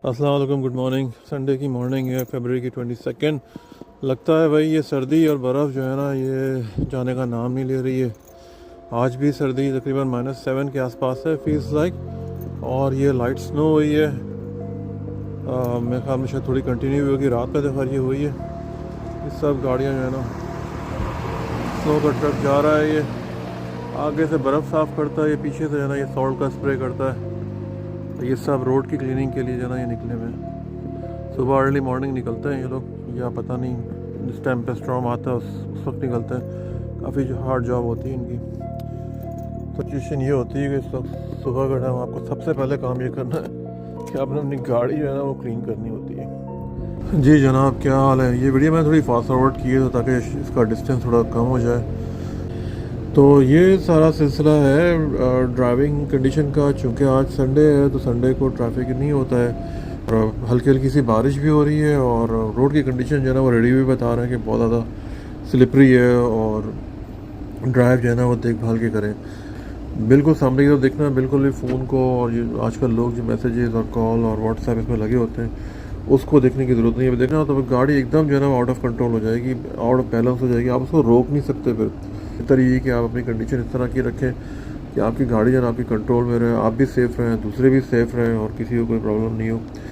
अस्सलाम वालेकुम, good morning. Sunday की मॉर्निंग है, फरवरी की 22। लगता है भाई ये सर्दी और बर्फ़ जो है ना, ये जाने का नाम नहीं ले रही है। आज भी सर्दी तकरीबन -7 के आसपास है, फील्स लाइक। और ये लाइट स्नो हुई है। मेरे ख्याल में शायद थोड़ी कंटिन्यू हुई होगी, रात में तो खैर ये हुई है। ये सब गाड़ियाँ जो है ना, स्नो का ट्रक जा रहा है, ये आगे से बर्फ़ साफ़ करता है, ये पीछे से है ना ये सॉल्ट का स्प्रे करता है। ये सब रोड की क्लीनिंग के लिए जो है ना ये निकले हुए हैं। सुबह अर्ली मॉर्निंग निकलते हैं ये लोग, या पता नहीं जिस टाइम पे स्टॉर्म आता है उस वक्त निकलते हैं। काफ़ी जो हार्ड जॉब होती है इनकी। सिचुएशन ये होती है कि इस वक्त सुबह का टाइम आपको सबसे पहले काम ये करना है कि आपने अपनी गाड़ी जो है ना वो क्लीन करनी होती है। जी जनाब, क्या हाल है? ये वीडियो मैंने थोड़ी फास्ट फॉरवर्ड की है ताकि इसका डिस्टेंस थोड़ा कम हो जाए। तो ये सारा सिलसिला है ड्राइविंग कंडीशन का। चूँकि आज संडे है तो संडे को ट्रैफिक नहीं होता है, और हल्की हल्की सी बारिश भी हो रही है, और रोड की कंडीशन जो है ना वो रेडी भी बता रहे हैं कि बहुत ज़्यादा स्लिपरी है, और ड्राइव जो है ना वो देखभाल के करें। बिल्कुल सामने की तरफ देखना, बिल्कुल भी फ़ोन को, और ये आजकल लोग जो मैसेजेस और कॉल और व्हाट्सएप इसमें लगे होते हैं उसको देखने की ज़रूरत नहीं है। देखना तो गाड़ी एकदम जो है ना आउट ऑफ कंट्रोल हो जाएगी, आउट ऑफ बैलेंस हो जाएगी, आप उसको रोक नहीं सकते। फिर बेहतर ये कि आप अपनी कंडीशन इस तरह की रखें कि आपकी गाड़ी जो है ना आपकी कंट्रोल में रहे, आप भी सेफ़ रहें, दूसरे भी सेफ़ रहें, और किसी को कोई प्रॉब्लम नहीं हो।